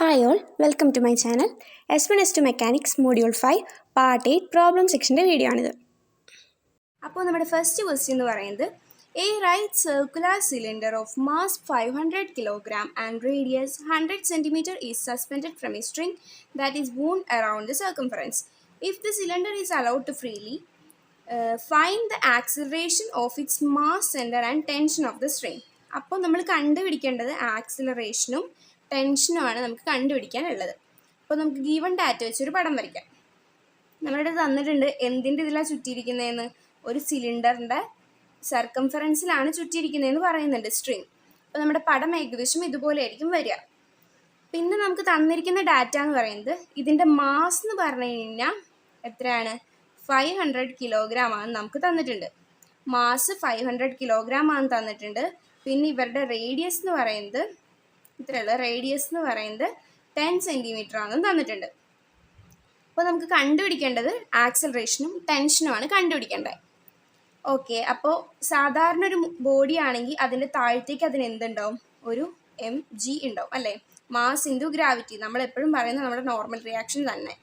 Hi all, welcome to my channel. S1S2 Mechanics Module 5 Part 8 Problem Section video ആണിത്. അപ്പോൾ നമ്മുടെ first question എന്ന് പറയുന്നത് A right circular cylinder of mass 500 kg and radius 100 cm is suspended from a string that is wound around the circumference. If the cylinder is allowed to freely, find the acceleration of its mass center and tension of the string. അപ്പോൾ നമ്മൾ കണ്ടുപിടിക്കേണ്ടത് ആക്സിലറേഷനും ടെൻഷനുമാണ് നമുക്ക് കണ്ടുപിടിക്കാനുള്ളത്. അപ്പോൾ നമുക്ക് given data വെച്ചൊരു പടം വരയ്ക്കാം. നമ്മളിവിടെ തന്നിട്ടുണ്ട് എന്തിൻ്റെ ഇതിലാണ് ചുറ്റിയിരിക്കുന്നതെന്ന്, ഒരു സിലിണ്ടറിൻ്റെ സർക്കംഫറൻസിലാണ് ചുറ്റിയിരിക്കുന്നതെന്ന് പറയുന്നുണ്ട് സ്ട്രിങ്. അപ്പോൾ നമ്മുടെ പടം ഏകദേശം ഇതുപോലെ ആയിരിക്കും വരിക. പിന്നെ നമുക്ക് തന്നിരിക്കുന്ന ഡാറ്റ എന്ന് പറയുന്നത് ഇതിൻ്റെ മാസ് എന്ന് പറഞ്ഞു കഴിഞ്ഞാൽ എത്രയാണ്, 500 കിലോഗ്രാം ആണ് നമുക്ക് തന്നിട്ടുണ്ട്. മാസ് 500 കിലോഗ്രാം ആണ് തന്നിട്ടുണ്ട്. പിന്നെ ഇവരുടെ റേഡിയസ് എന്ന് പറയുന്നത് ഇത്രയുള്ള റേഡിയസ് എന്ന് പറയുന്നത് 10 സെൻറ്റിമീറ്റർ ആണെന്ന് തന്നിട്ടുണ്ട്. അപ്പോൾ നമുക്ക് കണ്ടുപിടിക്കേണ്ടത് ആക്സലറേഷനും ടെൻഷനുമാണ് കണ്ടുപിടിക്കേണ്ടത്. ഓക്കെ, അപ്പോൾ സാധാരണ ഒരു ബോഡി ആണെങ്കിൽ അതിൻ്റെ താഴത്തേക്ക് അതിന് എന്തുണ്ടാവും, ഒരു mg ഉണ്ടാവും അല്ലേ, മാസ് ഇൻറ്റു ഗ്രാവിറ്റി. നമ്മളെപ്പോഴും പറയുന്നത് നമ്മുടെ നോർമൽ റിയാക്ഷൻ തന്നെ.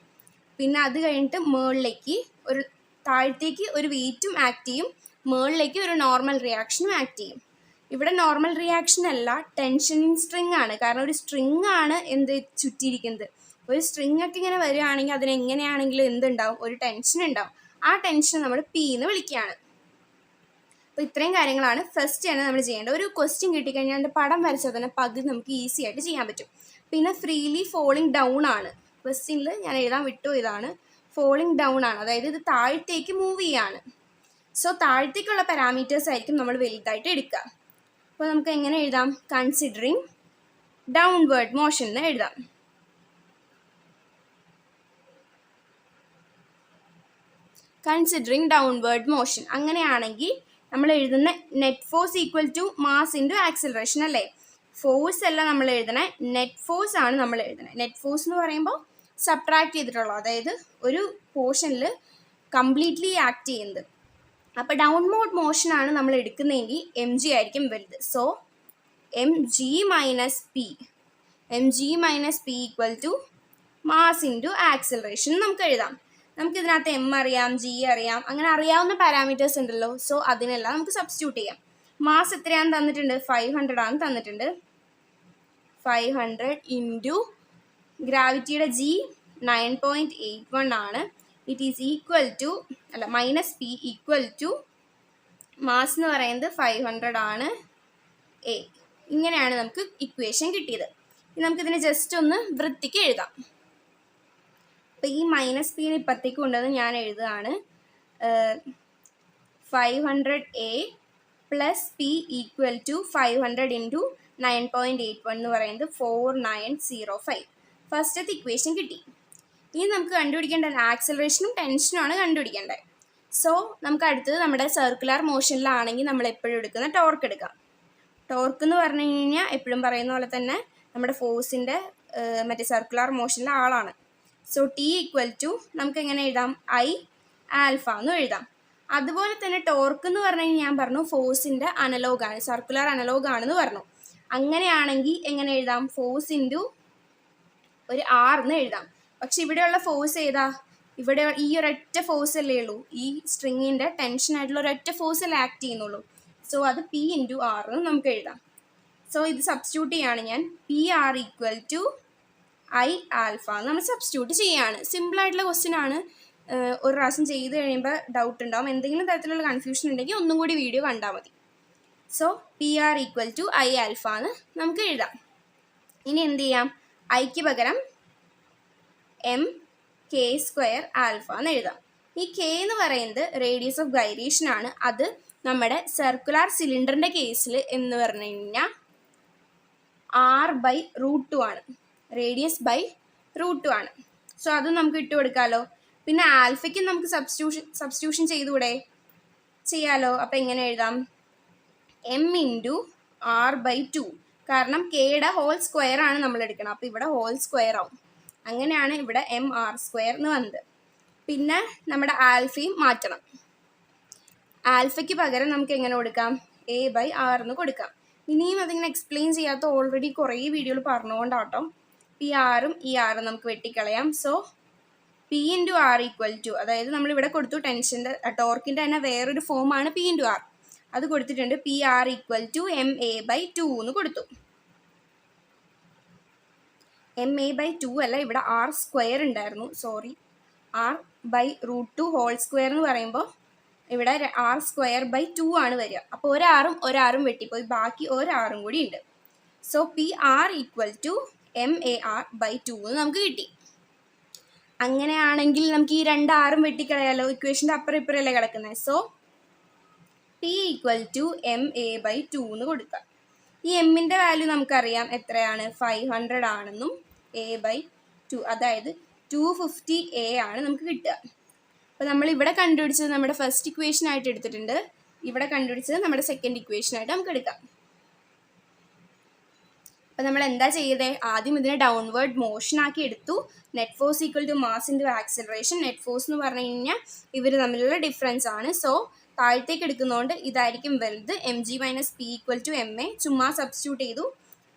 പിന്നെ അത് കഴിഞ്ഞിട്ട് മുകളിലേക്ക് ഒരു താഴത്തേക്ക് ഒരു വെയിറ്റും ആക്ട് ചെയ്യും, മുകളിലേക്ക് ഒരു നോർമൽ റിയാക്ഷനും ആക്ട് ചെയ്യും. ഇവിടെ നോർമൽ റിയാക്ഷൻ അല്ല, ടെൻഷനിങ് സ്ട്രിങ് ആണ്. കാരണം ഒരു സ്ട്രിങ് ആണ് എന്ത് ചുറ്റിയിരിക്കുന്നത്. ഒരു സ്ട്രിങ് ഒക്കെ ഇങ്ങനെ വരികയാണെങ്കിൽ അതിനെങ്ങനെയാണെങ്കിലും എന്തുണ്ടാവും, ഒരു ടെൻഷൻ ഉണ്ടാവും. ആ ടെൻഷൻ നമ്മൾ പി എന്ന് വിളിക്കുകയാണ്. അപ്പോൾ ഇത്രയും കാര്യങ്ങളാണ് ഫസ്റ്റ് തന്നെ നമ്മൾ ചെയ്യേണ്ടത്. ഒരു ക്വസ്റ്റ്യൻ കിട്ടിക്കഴിഞ്ഞാൽ അതിൻ്റെ പടം വരച്ചാൽ തന്നെ പകുതി നമുക്ക് ഈസി ആയിട്ട് ചെയ്യാൻ പറ്റും. പിന്നെ ഫ്രീലി ഫോളിങ് ഡൗൺ ആണ് ക്വസ്റ്റ്യനിൽ, ഞാൻ എഴുതാൻ വിട്ടു, ഇതാണ് ഫോളിങ് ഡൗൺ ആണ്, അതായത് ഇത് താഴത്തേക്ക് മൂവ് ചെയ്യാണ്. സോ താഴത്തേക്കുള്ള പാരാമീറ്റേഴ്സ് ആയിരിക്കും നമ്മൾ വലുതായിട്ട് എടുക്കുക. അപ്പോൾ നമുക്ക് എങ്ങനെ എഴുതാം, കൺസിഡറിങ് ഡൗൺവേർഡ് മോഷൻ എന്ന് എഴുതാം. കൺസിഡറിങ് ഡൗൺവേർഡ് മോഷൻ അങ്ങനെയാണെങ്കിൽ നമ്മൾ എഴുതുന്ന net force equal to mass into acceleration അല്ലേ. ഫോഴ്സ് അല്ല നമ്മൾ എഴുതണേ, നെറ്റ് ഫോഴ്സ് ആണ് നമ്മൾ എഴുതണേ. നെറ്റ് ഫോഴ്സ് എന്ന് പറയുമ്പോൾ സബ്ട്രാക്ട് ചെയ്തിട്ടുള്ളൂ, അതായത് ഒരു പോർഷനിൽ കംപ്ലീറ്റ്ലി ആക്ട് ചെയ്യുന്നത്. അപ്പോൾ ഡൗൺവേർഡ് മോഷനാണ് നമ്മൾ എടുക്കുന്നതെങ്കിൽ mg ആയിരിക്കും വലുത്. So mg minus P equal to mass into acceleration നമുക്ക് എഴുതാം. നമുക്കിതിനകത്ത് m അറിയാം, g അറിയാം, അങ്ങനെ അറിയാവുന്ന പാരാമീറ്റേഴ്സ് ഉണ്ടല്ലോ. സോ അതിനെല്ലാം നമുക്ക് സബ്സ്റ്റിറ്റ്യൂട്ട് ചെയ്യാം. മാസ് എത്രയാണ് തന്നിട്ടുണ്ട്, 500 ആണ് തന്നിട്ടുണ്ട്. 500 ഇൻറ്റു ഗ്രാവിറ്റിയുടെ g 9.81 ആണ്. It is equal to minus P equal to mass എന്ന് പറയുന്നത് 500 ആണ് എ. ഇങ്ങനെയാണ് നമുക്ക് ഇക്വേഷൻ കിട്ടിയത്. ഇനി നമുക്കിതിനെ ജസ്റ്റ് ഒന്ന് വൃത്തിക്ക് എഴുതാം. അപ്പോൾ ഈ മൈനസ് പീനെ ഇപ്പുറത്തേക്ക് കൊണ്ടുവന്ന് ഞാൻ എഴുതുകയാണ്. 500A plus P equal to 500 into 9.81 എന്ന് പറയുന്നത് 4905. ഫസ്റ്റത്തെ ഇക്വേഷൻ കിട്ടി. ഇനി നമുക്ക് കണ്ടുപിടിക്കേണ്ടത് ആക്സിലറേഷനും ടെൻഷനുമാണ് കണ്ടുപിടിക്കേണ്ടത്. സോ നമുക്ക് അടുത്തത് നമ്മുടെ സർക്കുലർ മോഷനിലാണെങ്കിൽ നമ്മൾ എപ്പോഴും എടുക്കുന്ന ടോർക്ക് എടുക്കാം. ടോർക്ക് എന്ന് പറഞ്ഞു കഴിഞ്ഞാൽ എപ്പോഴും പറയുന്ന പോലെ തന്നെ നമ്മുടെ ഫോഴ്സിൻ്റെ മറ്റേ സർക്കുലർ മോഷനിലെ ആളാണ്. സോ ടി ഈക്വൽ ടു നമുക്ക് എങ്ങനെ എഴുതാം, ഐ ആൽഫ എന്ന് എഴുതാം. അതുപോലെ തന്നെ ടോർക്ക് എന്ന് പറഞ്ഞു കഴിഞ്ഞാൽ ഞാൻ പറഞ്ഞു ഫോഴ്സിൻ്റെ അനലോഗാണ്, സർക്കുലർ അനലോഗാണെന്ന് പറഞ്ഞു. അങ്ങനെയാണെങ്കിൽ എങ്ങനെ എഴുതാം, ഫോഴ്സ് ഇൻറ്റു ഒരു ആർ എന്ന് എഴുതാം. പക്ഷെ ഇവിടെയുള്ള ഫോഴ്സ് ഏതാ, ഇവിടെ ഈ ഒരൊറ്റ ഫോഴ്സ് അല്ലേ ഉള്ളൂ, ഈ സ്ട്രിങ്ങിൻ്റെ ടെൻഷനായിട്ടുള്ള ഒരൊറ്റ ഫോഴ്സ് അല്ലേ ആക്ട് ചെയ്യുന്നുള്ളൂ. സോ അത് പി ഇൻറ്റു ആർ എന്ന് നമുക്ക് എഴുതാം. സോ ഇത് സബ്സ്റ്റിറ്റ്യൂട്ട് ചെയ്യാണ് ഞാൻ, P R equal to I alpha നമ്മൾ സബ്സ്റ്റിറ്റ്യൂട്ട് ചെയ്യുകയാണ്. സിമ്പിളായിട്ടുള്ള ക്വസ്റ്റ്യൻ ആണ്. ഒരു പ്രാവശ്യം ചെയ്ത് കഴിയുമ്പോൾ ഡൗട്ട് ഉണ്ടാവും, എന്തെങ്കിലും തരത്തിലുള്ള കൺഫ്യൂഷൻ ഉണ്ടെങ്കിൽ ഒന്നും കൂടി വീഡിയോ കണ്ടാൽ മതി. So P R equal to I alpha എന്ന് നമുക്ക് എഴുതാം. ഇനി എന്ത് ചെയ്യാം, ഐക്ക് പകരം എം കെ സ്ക്വയർ ആൽഫ എന്ന് എഴുതാം. ഈ കെ എന്ന് പറയുന്നത് റേഡിയസ് ഓഫ് ഗൈറേഷൻ ആണ്. അത് നമ്മുടെ സർക്കുലർ സിലിണ്ടറിൻ്റെ കേസിൽ എന്ന് പറഞ്ഞു കഴിഞ്ഞാൽ R/√2 ആണ്, റേഡിയസ് ബൈ √2 ആണ്. സോ അത് നമുക്ക് ഇട്ട് കൊടുക്കാമല്ലോ. പിന്നെ ആൽഫയ്ക്ക് നമുക്ക് സബ്സ്റ്റിറ്റ്യൂഷൻ ചെയ്തുകൂടെ, ചെയ്യാമല്ലോ. അപ്പോൾ എങ്ങനെ എഴുതാം, എം ഇൻറ്റു R/2, കാരണം കെയുടെ ഹോൾ സ്ക്വയർ ആണ് നമ്മൾ എടുക്കണം. അപ്പോൾ ഇവിടെ ഹോൾ സ്ക്വയർ ആവും. അങ്ങനെയാണ് ഇവിടെ mr² എന്ന് വന്നത്. പിന്നെ നമ്മുടെ ആൽഫയും മാറ്റണം. ആൽഫയ്ക്ക് പകരം നമുക്ക് എങ്ങനെ കൊടുക്കാം, a/r എന്ന് കൊടുക്കാം. ഇനിയും അതിങ്ങനെ എക്സ്പ്ലെയിൻ ചെയ്യാത്ത ഓൾറെഡി കുറേ വീഡിയോയിൽ പറഞ്ഞുകൊണ്ടാട്ടോ. പി ആറും ഈ ആറും നമുക്ക് വെട്ടിക്കളയാം. So P into R equal to, അതായത് നമ്മളിവിടെ കൊടുത്തു ടെൻഷൻ്റെ ടോർക്കിൻ്റെ തന്നെ വേറൊരു ഫോമാണ് പി ഇൻറ്റു ആർ. അത് കൊടുത്തിട്ടുണ്ട്. P R equal to M A by 2 എന്ന് കൊടുത്തു. എം എ ബൈ 2 അല്ല, ഇവിടെ ആർ സ്ക്വയർ ഉണ്ടായിരുന്നു, sorry, R by √2 whole square എന്ന് പറയുമ്പോൾ ഇവിടെ ആർ സ്ക്വയർ ബൈ 2 ആണ് വരിക. അപ്പോൾ ഒരാറും വെട്ടിപ്പോയി, ബാക്കി ഒരാറും കൂടി ഉണ്ട്. So P R equal to M A R by 2 എന്ന് നമുക്ക് കിട്ടി. അങ്ങനെയാണെങ്കിൽ നമുക്ക് ഈ 2 ആറും വെട്ടിക്കളയാലോ, ഇക്വേഷൻ്റെ അപ്പുറം ഇപ്പുറമല്ലേ കിടക്കുന്നത്. So P equal to M A by 2 എന്ന് കൊടുക്കാം. ഈ എമ്മിൻ്റെ വാല്യൂ നമുക്കറിയാം എത്രയാണ്, 500 ആണെന്നും എ ബൈ 2 അതായത് 250 എ ആണ് നമുക്ക് കിട്ടുക. അപ്പോൾ നമ്മൾ ഇവിടെ കണ്ടുപിടിച്ചത് നമ്മുടെ ഫസ്റ്റ് ഇക്വേഷൻ ആയിട്ട് എടുത്തിട്ടുണ്ട്, ഇവിടെ കണ്ടുപിടിച്ചത് നമ്മുടെ സെക്കൻഡ് ഇക്വേഷനായിട്ട് നമുക്ക് എടുക്കാം. അപ്പോൾ നമ്മൾ എന്താ ചെയ്തത്, ആദ്യം ഇതിനെ ഡൗൺവേർഡ് മോഷൻ ആക്കി എടുത്തു. Net force equal to mass into acceleration. Net force എന്ന് പറഞ്ഞു കഴിഞ്ഞാൽ ഇവർ തമ്മിലുള്ള ഡിഫറൻസ് ആണ്. സോ താഴത്തേക്ക് എടുക്കുന്നതുകൊണ്ട് ഇതായിരിക്കും വലുത്. M G minus P equal to M A, ചുമ്മാ സബ്സ്റ്റിറ്റ്യൂട്ട് ചെയ്തു.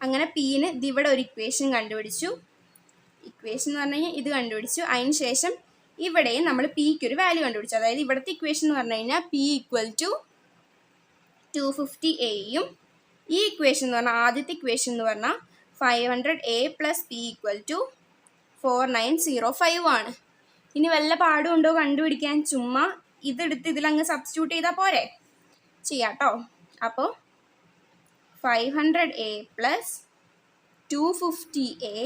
അങ്ങനെ പിന് ഇവിടെ ഒരു ഇക്വേഷൻ കണ്ടുപിടിച്ചു. ഇക്വേഷൻ എന്ന് പറഞ്ഞു കഴിഞ്ഞാൽ ഇത് കണ്ടുപിടിച്ചു. അതിന് ശേഷം ഇവിടെയും നമ്മൾ പിക്ക് ഒരു വാല്യൂ കണ്ടുപിടിച്ചു. അതായത് ഇവിടുത്തെ ഇക്വേഷൻ എന്ന് പറഞ്ഞു കഴിഞ്ഞാൽ പി ഈക്വൽ ടു 250 എയും ഈ ഇക്വേഷൻ എന്ന് പറഞ്ഞാൽ ആദ്യത്തെ ഇക്വേഷൻ എന്ന് പറഞ്ഞാൽ 500 A plus P equal to 4905 ആണ്. ഇനി വല്ല പാടും ഉണ്ടോ കണ്ടുപിടിക്കാൻ, ചുമ്മാ ഇതെടുത്ത് ഇതിലങ്ങ് സബ്സ്റ്റിറ്റ്യൂട്ട് ചെയ്താൽ പോരെ, ചെയ്യാം കേട്ടോ. അപ്പോൾ 500 A plus 250 A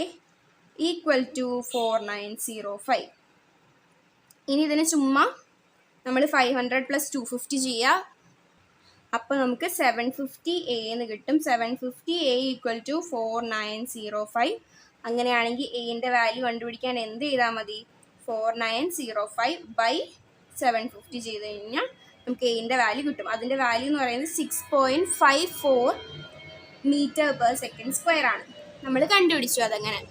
equal to 4905. ഇനി ഇതിന് ചുമ്മാ നമ്മൾ 500 പ്ലസ് 250 ചെയ്യുക. അപ്പോൾ നമുക്ക് 750 എ എന്ന് കിട്ടും. 750 എ ഈക്വൽ ടു 4905. അങ്ങനെയാണെങ്കിൽ എന്റെ വാല്യൂ കണ്ടുപിടിക്കാൻ എന്ത് ചെയ്താൽ മതി, 4905 ബൈ 750 ചെയ്ത് കഴിഞ്ഞാൽ നമുക്ക് എന്റെ വാല്യൂ കിട്ടും. അതിൻ്റെ വാല്യൂ എന്ന് പറയുന്നത് 6.54 മീറ്റർ പെർ സെക്കൻഡ് സ്ക്വയർ ആണ്. നമ്മൾ കണ്ടുപിടിച്ചു അതങ്ങനെ.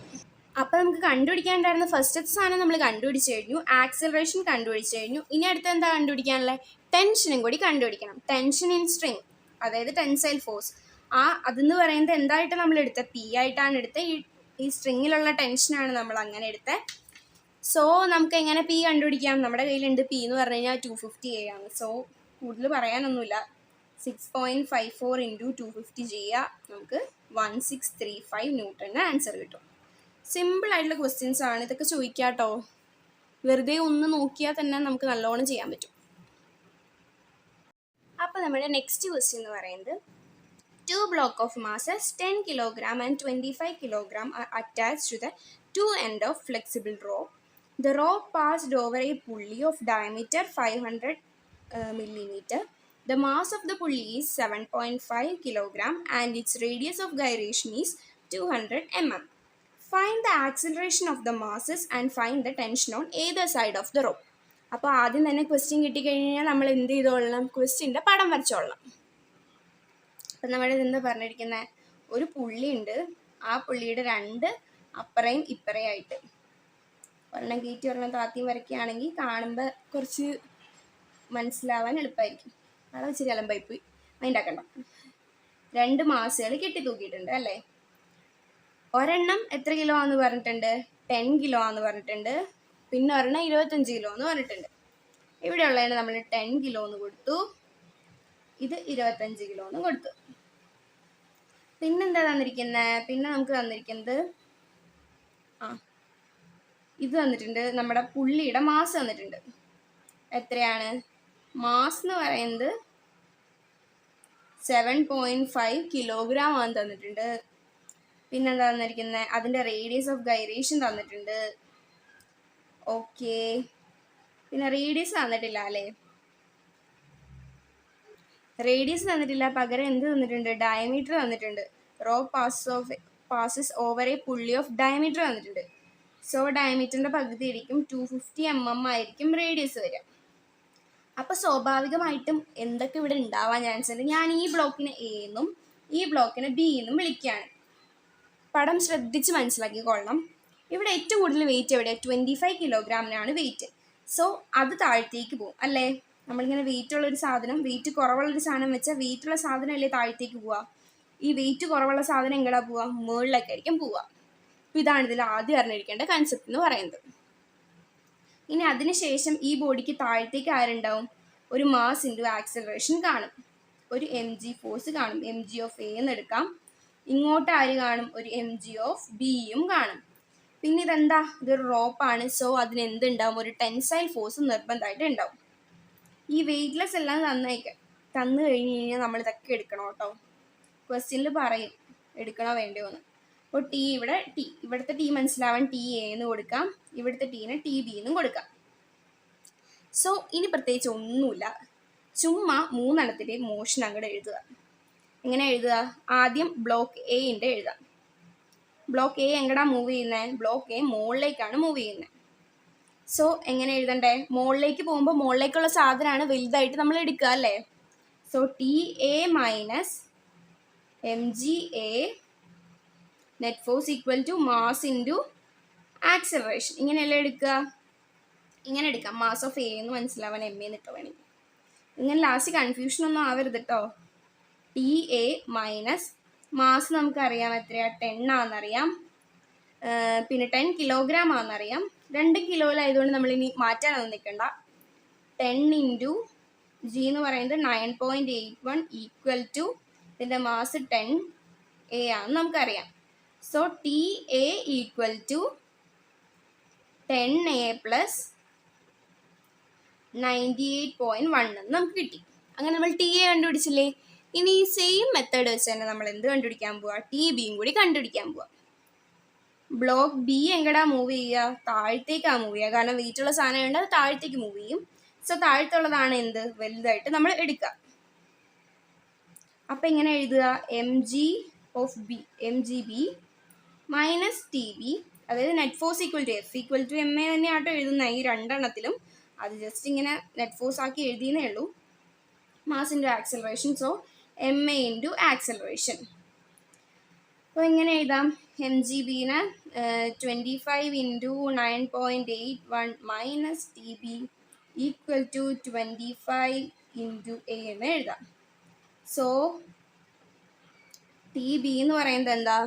അപ്പോൾ നമുക്ക് കണ്ടുപിടിക്കാനുണ്ടായിരുന്ന ഫസ്റ്റത്തെ സാധനം നമ്മൾ കണ്ടുപിടിച്ച് കഴിഞ്ഞു, ആക്സിലറേഷൻ കണ്ടുപിടിച്ച് കഴിഞ്ഞു. ഇനി അടുത്ത് എന്താ കണ്ടുപിടിക്കാനുള്ളത്, ടെൻഷനും കൂടി കണ്ടുപിടിക്കണം. ടെൻഷൻ ഇൻ സ്ട്രിങ്, അതായത് ടെൻസൈൽ ഫോഴ്സ്. അതെന്ന് പറയുന്നത് എന്തായിട്ട് നമ്മൾ എടുത്തത്, പി ആയിട്ടാണ് എടുത്തത്. ഈ സ്ട്രിങ്ങിലുള്ള ടെൻഷനാണ് നമ്മൾ അങ്ങനെ എടുത്തത്. സോ നമുക്ക് എങ്ങനെ പി കണ്ടുപിടിക്കാം, നമ്മുടെ കയ്യിലുണ്ട് പി എന്ന് പറഞ്ഞു കഴിഞ്ഞാൽ 250 എ ആണ്. സോ കൂടുതൽ പറയാനൊന്നുമില്ല, 6.54 ഇൻറ്റു 250 ചെയ്യുക, നമുക്ക് 1635 ന്യൂട്ടൻ്റെ ആൻസർ കിട്ടും. സിമ്പിൾ ആയിട്ടുള്ള ക്വസ്റ്റ്യൻസ് ആണ് ഇതൊക്കെ, ചോദിക്കാം കേട്ടോ. വെറുതെ ഒന്ന് നോക്കിയാൽ തന്നെ നമുക്ക് നല്ലോണം ചെയ്യാൻ പറ്റും. അപ്പോൾ നമ്മുടെ നെക്സ്റ്റ് ക്വസ്റ്റ്യൻ എന്ന് പറയുന്നത്, 2 blocks of masses 10 kg and 25 kg are attached to the two ends of flexible rope. The rope passed over a pulley of diameter 500 millimeter. The mass of the pulley is 7.5 kg and its radius of gyration is 200 mm. Find the acceleration of the masses and find the tension on either side of the rope. അപ്പോൾ ആദ്യം തന്നെ question കിട്ടിക്കഴിഞ്ഞാൽ നമ്മൾ എന്ത് ചെയ്തോളണം, ക്വസ്റ്റ്യൻ്റെ പടം വരച്ചോളണം. അപ്പം നമ്മുടെ ഇതെന്താ പറഞ്ഞിരിക്കുന്നത്, ഒരു പുള്ളി ഉണ്ട്, ആ പുള്ളിയുടെ 2 അപ്പറയും ഇപ്പറയായിട്ട് ഒരെണ്ണം കയറ്റി ഒരെണ്ണം താത്തിയും വരയ്ക്കുകയാണെങ്കിൽ കാണുമ്പോൾ കുറച്ച് മനസ്സിലാവാൻ എളുപ്പമായിരിക്കും. അത് ഇച്ചിരി അലമ്പായിപ്പോയി, അതിൻ്റെക്കണ്ട. 2 മാസുകൾ കെട്ടി തൂക്കിയിട്ടുണ്ട് അല്ലേ. ഒരെണ്ണം എത്ര കിലോ ആണെന്ന് പറഞ്ഞിട്ടുണ്ട്, 10 കിലോ ആണെന്ന് പറഞ്ഞിട്ടുണ്ട്. പിന്നെ ഒരെണ്ണം 25 കിലോ എന്ന് പറഞ്ഞിട്ടുണ്ട്. ഇവിടെ ഉള്ളതിന് നമ്മൾ 10 കിലോ എന്ന് കൊടുത്തു, ഇത് 25 കിലോ എന്ന് കൊടുത്തു. പിന്നെന്താ തന്നിരിക്കുന്നത്, പിന്നെ നമുക്ക് തന്നിരിക്കുന്നത് ഇത് തന്നിട്ടുണ്ട്, നമ്മുടെ പുള്ളിയുടെ മാസ് തന്നിട്ടുണ്ട്. എത്രയാണ് മാസ് എന്ന് പറയുന്നത്, 7.5 കിലോഗ്രാം ആണ് തന്നിട്ടുണ്ട്. പിന്നെന്താ തന്നിരിക്കുന്നത്, അതിൻ്റെ റേഡിയസ് ഓഫ് ഗൈറേഷൻ തന്നിട്ടുണ്ട്. ഓക്കെ, പിന്നെ റേഡിയസ് തന്നിട്ടില്ല അല്ലേ, റേഡിയസ് തന്നിട്ടില്ല, പകരം എന്ത് തന്നിട്ടുണ്ട്, ഡയമീറ്റർ തന്നിട്ടുണ്ട്. റോപ്പ് പാസസ് ഓവർ എ പുള്ളി ഓഫ് ഡയമീറ്റർ തന്നിട്ടുണ്ട്. സോ ഡയമീറ്ററിൻ്റെ പകുതി ആയിരിക്കും 250 mm ആയിരിക്കും റേഡിയസ് വരിക. അപ്പോൾ സ്വാഭാവികമായിട്ടും എന്തൊക്കെ ഇവിടെ ഉണ്ടാവാൻ ചാൻസ് ഉണ്ട്, ഞാൻ ഈ ബ്ലോക്കിനെ എ എന്നും ഈ ബ്ലോക്കിനെ ബി എന്നും വിളിക്കുകയാണ്. പടം ശ്രദ്ധിച്ച് മനസ്സിലാക്കിക്കൊള്ളണം. ഇവിടെ ഏറ്റവും കൂടുതൽ വെയിറ്റ് എവിടെയാണ്, 25 കിലോഗ്രാമിനാണ് വെയിറ്റ്. സോ അത് താഴത്തേക്ക് പോകും അല്ലേ. നമ്മളിങ്ങനെ വെയിറ്റ് ഉള്ളൊരു സാധനം, വെയിറ്റ് കുറവുള്ളൊരു സാധനം വെച്ചാൽ വെയിറ്റുള്ള സാധനം അല്ലേ താഴത്തേക്ക് പോവുക. ഈ വെയിറ്റ് കുറവുള്ള സാധനം എങ്ങടാ പോവുക, മുകളിലേക്കായിരിക്കും പോവുക. ഇതാണ് ഇതിൽ ആദ്യം അറിഞ്ഞിരിക്കേണ്ട കൺസെപ്റ്റ് എന്ന് പറയുന്നത്. ഇനി അതിനുശേഷം ഈ ബോഡിക്ക് താഴത്തേക്ക് ആരുണ്ടാവും? ഒരു മാസ് ഇൻറ്റു ആക്സലറേഷൻ കാണും, ഒരു എം ജി ഫോഴ്സ് കാണും. എം ജി ഓഫ് എ എന്ന് എടുക്കാം. ഇങ്ങോട്ട് ആര് കാണും? ഒരു എം ജി ഓഫ് ബിയും കാണും. പിന്നെ ഇതെന്താ? ഇതൊരു റോപ്പാണ്. സോ അതിന് എന്തുണ്ടാവും? ഒരു ടെൻസൈൽ ഫോഴ്സ് നിർബന്ധമായിട്ട് ഉണ്ടാവും. ഈ വെയ്റ്റ്ലെസ് എല്ലാം തന്നു കഴിഞ്ഞ് കഴിഞ്ഞാൽ നമ്മൾ ഇതൊക്കെ എടുക്കണം കേട്ടോ. ക്വസ്റ്റ്യനിൽ പറയും എടുക്കണോ വേണ്ടയോ എന്ന്. അപ്പോൾ ഇവിടുത്തെ ടി മനസ്സിലാവാൻ ടി എ എന്ന് കൊടുക്കാം, ഇവിടുത്തെ ടീനെ ടി ബി എന്നും കൊടുക്കാം. സോ ഇനി പ്രത്യേകിച്ച് ഒന്നുമില്ല, ചുമ്മാ മൂന്നെണ്ണത്തിൻ്റെ മോഷൻ അങ്ങോട്ട് എഴുതുക. എങ്ങനെ എഴുതുക? ആദ്യം ബ്ലോക്ക് എന്റെ എഴുതാം. ബ്ലോക്ക് എ എങ്ങടാ മൂവ് ചെയ്യുന്നത്? ബ്ലോക്ക് എ മുകളിലേക്കാണ് മൂവ് ചെയ്യുന്നത്. സോ എങ്ങനെ എഴുതണ്ടേ? മുകളിലേക്ക് പോകുമ്പോൾ മുകളിലേക്കുള്ള സാധനമാണ് വലുതായിട്ട് നമ്മൾ എടുക്കുക അല്ലേ? So T A minus M G A net force equal to mass into acceleration. ഇങ്ങനെയല്ലേ എടുക്കുക? ഇങ്ങനെ എടുക്കാം. മാസ് ഓഫ് എ എന്ന് മനസ്സിലാവാൻ എം എന്നിട്ട് വേണമെങ്കിൽ. ഇങ്ങനെ ലാസ്റ്റ് കൺഫ്യൂഷൻ ഒന്നും ആവരുത് കേട്ടോ. ടി എ മൈനസ് മാസ് നമുക്കറിയാം എത്രയാ? 10 ആണെന്നറിയാം, പിന്നെ 10 കിലോഗ്രാം ആണെന്നറിയാം. 2 കിലോയിലായതുകൊണ്ട് നമ്മളിനി മാറ്റാനൊന്നും നിൽക്കണ്ട. 10 ഇൻറ്റു ജി എന്ന് പറയുന്നത് 9.81 ഈക്വൽ ടു ഇതിൻ്റെ മാസ് 10 എ ആണെന്ന് നമുക്കറിയാം. So T A equal to 10 A plus 98.1 എന്ന് നമുക്ക് കിട്ടി. അങ്ങനെ നമ്മൾ ടി എ കണ്ടുപിടിച്ചില്ലേ? ഇനി ഈ സെയിം മെത്തേഡ് വെച്ച് തന്നെ നമ്മൾ എന്ത് കണ്ടുപിടിക്കാൻ പോവാ? ടി ബിയും കൂടി കണ്ടുപിടിക്കാൻ പോവാം. ബ്ലോക്ക് ബി എങ്ങടാ മൂവ് ചെയ്യുക? താഴത്തേക്കാണ് മൂവ് ചെയ്യുക. കാരണം വെയിറ്റുള്ള സാധനം ഉണ്ട്, അത് താഴത്തേക്ക് മൂവ് ചെയ്യും. സോ താഴത്തുള്ളതാണ് എന്ത്? വലുതായിട്ട് നമ്മൾ എടുക്കുക. അപ്പം എങ്ങനെ എഴുതുക? M G of B, M G B minus T B, അതായത് net force equal to F equal to M A തന്നെയാട്ടോ എഴുതുന്ന ഈ രണ്ടെണ്ണത്തിലും. അത് ജസ്റ്റ് ഇങ്ങനെ നെറ്റ് ഫോഴ്സ് ആക്കി എഴുതിയെന്നേ ഉള്ളൂ. Mass into acceleration, so M A into acceleration. അപ്പോൾ എങ്ങനെ എഴുതാം? എം ജി ബിനെ 25 into 9.81 minus T B equal to 25 into A എന്ന് എഴുതാം. സോ ടി ബി എന്ന് പറയുന്നത് എന്താ?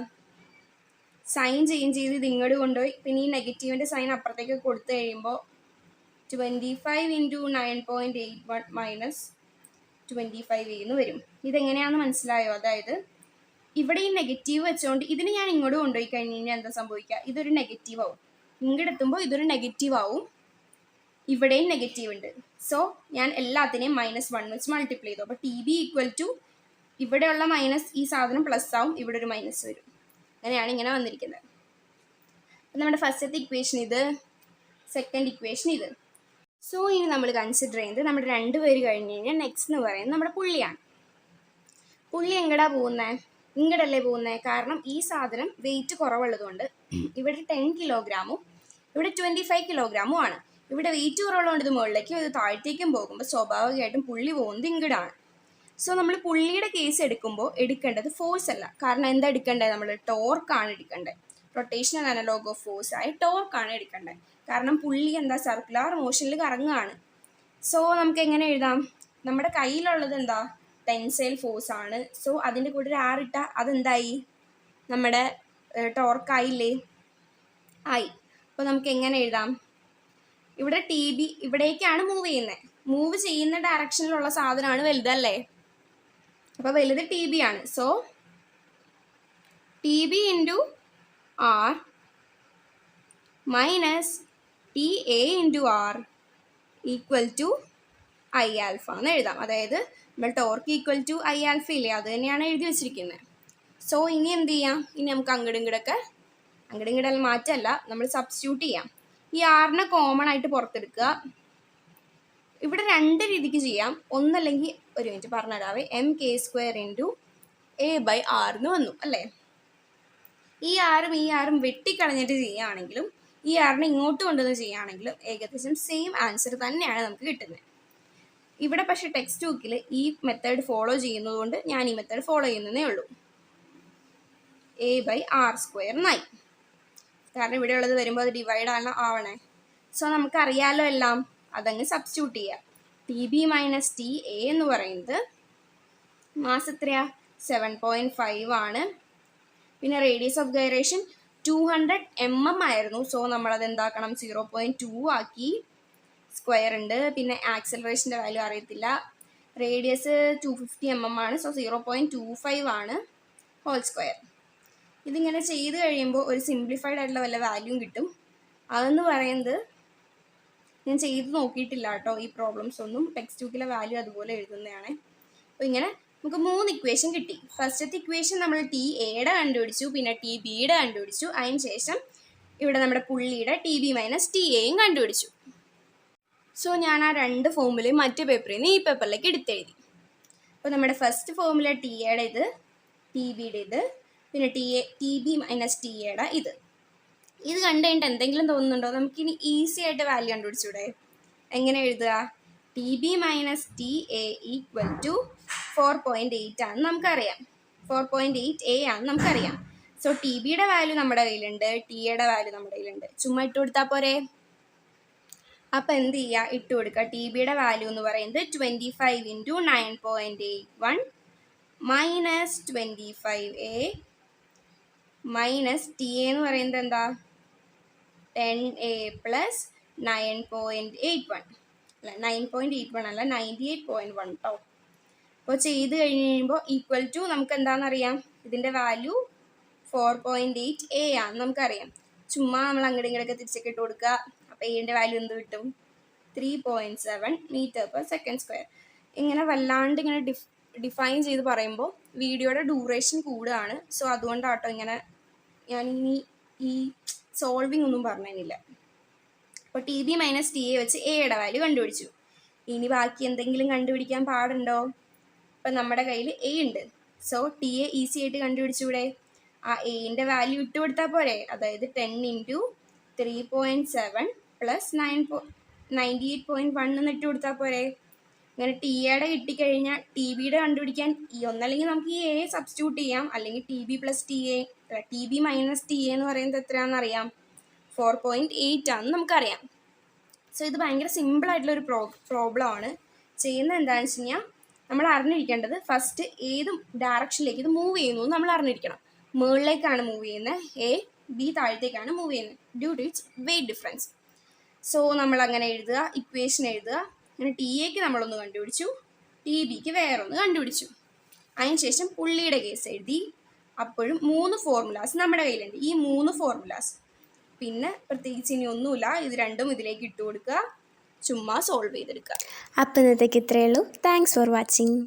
സൈൻ ചേഞ്ച് ചെയ്ത് ഇത് ഇങ്ങോട്ട് കൊണ്ടുപോയി പിന്നെ ഈ നെഗറ്റീവിൻ്റെ സൈൻ അപ്പുറത്തേക്ക് കൊടുത്തു കഴിയുമ്പോൾ 25 ഇൻറ്റു 9.81 മൈനസ് 25 എന്ന് വരും. ഇതെങ്ങനെയാണെന്ന് മനസ്സിലായോ? അതായത് ഇവിടെ ഈ നെഗറ്റീവ് വെച്ചുകൊണ്ട് ഇതിന് ഞാൻ ഇങ്ങോട്ട് കൊണ്ടുപോയി കഴിഞ്ഞ് കഴിഞ്ഞാൽ എന്താ സംഭവിക്കുക? ഇതൊരു നെഗറ്റീവ് ആവും. ഇങ്ങോട്ട് എത്തുമ്പോൾ ഇതൊരു നെഗറ്റീവ് ആവും, ഇവിടെയും നെഗറ്റീവ് ഉണ്ട്. സോ ഞാൻ എല്ലാത്തിനെയും -1 വെച്ച് മൾട്ടിപ്ലൈ ചെയ്തു. അപ്പോൾ ടി ബി ഈക്വൽ ടു ഇവിടെയുള്ള മൈനസ് ഈ സാധനം പ്ലസ് ആവും, ഇവിടെ ഒരു മൈനസ് വരും. അങ്ങനെയാണ് ഇങ്ങനെ വന്നിരിക്കുന്നത്. അപ്പം നമ്മുടെ ഫസ്റ്റത്തെ ഇക്വേഷൻ ഇത്, സെക്കൻഡ് ഇക്വേഷൻ ഇത്. സോ ഇനി നമ്മൾ കൺസിഡർ ചെയ്യുന്നത് നമ്മുടെ 2 പേര് കഴിഞ്ഞ് കഴിഞ്ഞാൽ നെക്സ്റ്റ് എന്ന് പറയുന്നത് നമ്മുടെ പുള്ളിയാണ്. പുള്ളി എങ്ങടാ പോകുന്നത്? ഇങ്ങടല്ലേ പോകുന്നത്. കാരണം ഈ സാധനം വെയിറ്റ് കുറവുള്ളതുകൊണ്ട് ഇവിടെ 10 കിലോഗ്രാമും ഇവിടെ 25 കിലോഗ്രാമും ആണ്. ഇവിടെ വെയിറ്റ് കുറവുള്ളതുകൊണ്ട് ഇത് മുകളിലേക്കും ഇത് താഴത്തേക്കും പോകുമ്പോൾ സ്വാഭാവികമായിട്ടും പുള്ളി പോകുന്നത് ഇങ്ങടാണ്. സോ നമ്മൾ പുള്ളിയുടെ കേസ് എടുക്കുമ്പോൾ എടുക്കേണ്ടത് ഫോഴ്സ് അല്ല. കാരണം എന്താ എടുക്കേണ്ടത്? നമ്മൾ ടോർക്കാണ് എടുക്കേണ്ടത്. റൊട്ടേഷണൽ അനലോഗ് ഓഫ് ഫോഴ്സ് ആയി ടോർക്കാണ് എടുക്കേണ്ടത്. കാരണം പുള്ളി എന്താ? സർക്കുലർ മോഷനിൽ കറങ്ങുകയാണ്. സോ നമുക്ക് എങ്ങനെ എഴുതാം? നമ്മുടെ കയ്യിലുള്ളത് എന്താ? ടെൻസൈൽ ഫോഴ്സ് ആണ്. സോ അതിൻ്റെ കൂടെ ഒരു R ഇട്ടാൽ അതെന്തായി? നമ്മുടെ ടോർക്കായില്ലേ? ആയി. അപ്പോൾ നമുക്ക് എങ്ങനെ എഴുതാം? ഇവിടെ ടി ബി ഇവിടേക്കാണ് മൂവ് ചെയ്യുന്നത്. മൂവ് ചെയ്യുന്ന ഡയറക്ഷനിലുള്ള സാധനമാണ് വലുതല്ലേ? അപ്പോൾ വലുത് ടി ബി ആണ്. So T B into R minus T A into R equal to I alpha എന്ന് എഴുതാം. അതായത് നമ്മൾ torque equal to I alpha ഇല്ലേ, അത് തന്നെയാണ് എഴുതി വെച്ചിരിക്കുന്നത്. സോ ഇനി എന്ത് ചെയ്യാം? ഇനി നമുക്ക് അങ്ങടും ഇങ്ങടല്ല മാറ്റമല്ല, നമ്മൾ സബ്സ്റ്റിറ്റ്യൂട്ട് ചെയ്യാം. ഈ ആറിനെ കോമൺ ആയിട്ട് പുറത്തെടുക്കുക. ഇവിടെ 2 രീതിക്ക് ചെയ്യാം. ഒന്നല്ലെങ്കിൽ ഒരു മിനിറ്റ് പറഞ്ഞിടാവേ, mk² ഇൻറ്റു a/r എന്ന് വന്നു അല്ലേ? ഈ ആറും വെട്ടിക്കളഞ്ഞിട്ട് ചെയ്യുകയാണെങ്കിലും ഈ ആറിനെ ഇങ്ങോട്ട് കൊണ്ടുവന്ന് ചെയ്യുകയാണെങ്കിലും ഏകദേശം സെയിം ആൻസർ തന്നെയാണ് നമുക്ക് കിട്ടുന്നത്. ഇവിടെ പക്ഷേ ടെക്സ്റ്റ് ബുക്കിൽ ഈ മെത്തേഡ് ഫോളോ ചെയ്യുന്നത് കൊണ്ട് ഞാൻ ഈ മെത്തേഡ് ഫോളോ ചെയ്യുന്നതേ ഉള്ളൂ. a/r² എന്നായി. കാരണം ഇവിടെ ഉള്ളത് വരുമ്പോൾ അത് ഡിവൈഡ് ആവണേ. സോ നമുക്കറിയാലോ എല്ലാം, അതങ്ങ് സബ്സ്റ്റിറ്റ്യൂട്ട് ചെയ്യുക. T B minus T A എന്ന് പറയുന്നത് മാസ് എത്രയാ? 7.5 ആണ്. പിന്നെ റേഡിയസ് ഓഫ് ഗൈറേഷൻ 200 mm ആയിരുന്നു. സോ നമ്മളത് എന്താക്കണം, 0.2 ആക്കി. സ്ക്വയർ ഉണ്ട്. പിന്നെ ആക്സലറേഷൻ്റെ വാല്യൂ അറിയത്തില്ല. റേഡിയസ് 250 mm ആണ്. സോ 0.25 ആണ് ഹോൾ സ്ക്വയർ. ഇതിങ്ങനെ ചെയ്ത് കഴിയുമ്പോൾ ഒരു സിംപ്ലിഫൈഡ് ആയിട്ടുള്ള വല്ല വാല്യൂം കിട്ടും. അതെന്ന് പറയുന്നത് ഞാൻ ചെയ്ത് നോക്കിയിട്ടില്ല കേട്ടോ, ഈ പ്രോബ്ലംസ് ഒന്നും. ടെക്സ്റ്റ് ബുക്കിലെ വാല്യൂ അതുപോലെ എഴുതുന്നതാണ്. അപ്പോൾ ഇങ്ങനെ നമുക്ക് 3 ഇക്വേഷൻ കിട്ടി. ഫസ്റ്റത്തെ ഇക്വേഷൻ നമ്മൾ ടി എയുടെ കണ്ടുപിടിച്ചു, പിന്നെ ടി ബിയുടെ കണ്ടുപിടിച്ചു. അതിന് ശേഷം ഇവിടെ നമ്മുടെ പുള്ളിയുടെ ടി ബി മൈനസ് ടി എയും കണ്ടുപിടിച്ചു. സോ ഞാൻ ആ 2 ഫോമുലയും മറ്റു പേപ്പറിൽ നിന്ന് ഈ പേപ്പറിലേക്ക് എടുത്തെഴുതി. അപ്പോൾ നമ്മുടെ ഫസ്റ്റ് ഫോമുല ടി എയുടെ ഇത്, ടി ബിയുടെ ഇത്, പിന്നെ ടി ബി മൈനസ് ടി എയുടെ ഇത് കണ്ടു കഴിഞ്ഞിട്ട് എന്തെങ്കിലും തോന്നുന്നുണ്ടോ? നമുക്കിനി ഈസി ആയിട്ട് വാല്യൂ കണ്ടുപിടിച്ചൂടെ? എങ്ങനെ എഴുതുക? T B minus T A equal to 4.8 ആണെന്ന് നമുക്കറിയാം. 4.8 a ആണെന്ന് നമുക്കറിയാം. സോ ടി ബിയുടെ വാല്യൂ നമ്മുടെ കയ്യിലുണ്ട്, ടി എയുടെ വാല്യൂ നമ്മുടെ കയ്യിലുണ്ട്. ചുമ്മാ ഇട്ട് കൊടുത്താൽ പോരെ? അപ്പം എന്ത് ചെയ്യുക? ഇട്ട് കൊടുക്കുക. ടി ബിയുടെ വാല്യൂ എന്ന് പറയുന്നത് 25 × 9.81 minus 25a minus T A എന്ന് പറയുന്നത് എന്താ? 10a പ്ലസ് 9.81 അല്ല 9.81 അല്ല 98.1 കേട്ടോ. അപ്പോൾ ചെയ്ത് കഴിഞ്ഞ് കഴിയുമ്പോൾ ഈക്വൽ ടു നമുക്ക് എന്താണെന്നറിയാം, ഇതിൻ്റെ വാല്യൂ 4.8 a ആണെന്ന് നമുക്കറിയാം. ചുമ്മാ നമ്മൾ അങ്ങോട്ടും ഇങ്ങോട്ടൊക്കെ തിരിച്ചൊക്കെ ഇട്ട് കൊടുക്കുക. അപ്പോൾ എയുടെ വാല്യൂ എന്ത് കിട്ടും? 3.7 m/s². ഇങ്ങനെ വല്ലാണ്ട് ഇങ്ങനെ ഡിഫൈൻ ചെയ്ത് പറയുമ്പോൾ വീഡിയോയുടെ ഡ്യൂറേഷൻ കൂടുകയാണ്. സോ അതുകൊണ്ടാട്ടോ ഇങ്ങനെ ഞാനിനി ഈ സോൾവിങ് ഒന്നും പറഞ്ഞില്ല. അപ്പോൾ T B minus T A വെച്ച് എയുടെ വാല്യൂ കണ്ടുപിടിച്ചു. ഇനി ബാക്കി എന്തെങ്കിലും കണ്ടുപിടിക്കാൻ പാടുണ്ടോ? ഇപ്പം നമ്മുടെ കയ്യിൽ എ ഉണ്ട്. സോ ടി എ ഈസി ആയിട്ട് കണ്ടുപിടിച്ചൂടെ? ആ എയുടെ വാല്യൂ ഇട്ട് കൊടുത്താൽ പോരെ? അതായത് 10 × 3.7 പ്ലസ് 98.1 എന്ന് ഇട്ട് കൊടുത്താൽ പോരെ? ഇങ്ങനെ ടി എയുടെ കിട്ടിക്കഴിഞ്ഞാൽ ടി ബിയുടെ കണ്ടുപിടിക്കാൻ ഒന്നല്ലെങ്കിൽ നമുക്ക് ഈ എ സബ്സ്റ്റിറ്റ്യൂട്ട് ചെയ്യാം, അല്ലെങ്കിൽ T B plus T A T B minus T A എന്ന് പറയുന്നത് എത്രയാണെന്ന് അറിയാം, 4.8 ആണെന്ന് നമുക്കറിയാം. സോ ഇത് ഭയങ്കര സിമ്പിളായിട്ടുള്ളൊരു പ്രോബ്ലം ആണ്. ചെയ്യുന്നത് എന്താണെന്ന് വെച്ച് കഴിഞ്ഞാൽ നമ്മൾ അറിഞ്ഞിരിക്കേണ്ടത് ഫസ്റ്റ് ഏത് ഡയറക്ഷനിലേക്ക് ഇത് മൂവ് ചെയ്യുന്നു നമ്മൾ അറിഞ്ഞിരിക്കണം. മുകളിലേക്കാണ് മൂവ് ചെയ്യുന്നത്, എ ബി താഴത്തേക്കാണ് മൂവ് ചെയ്യുന്നത് due to its weight difference. So നമ്മൾ അങ്ങനെ എഴുതുക, ഇക്വേഷൻ എഴുതുക. അങ്ങനെ ടി എക്ക് നമ്മളൊന്ന് കണ്ടുപിടിച്ചു, ടി ബിക്ക് വേറൊന്ന് കണ്ടുപിടിച്ചു. അതിനുശേഷം പുള്ളിയുടെ കേസ് എഴുതി. അപ്പോഴും 3 ഫോർമുലാസ് നമ്മുടെ കയ്യിലുണ്ട്. ഈ 3 ഫോർമുലാസ് പിന്നെ പ്രത്യേകിച്ച് ഇനി ഒന്നുമില്ല, ഇത് രണ്ടും ഇതിലേക്ക് ഇട്ട് കൊടുക്കുക, ചുമ്മാ സോൾവ് ചെയ്തെടുക്കുക. അപ്പോൾ ഇന്നത്തേക്ക് ഇത്രയേ ഉള്ളൂ. Thanks for watching.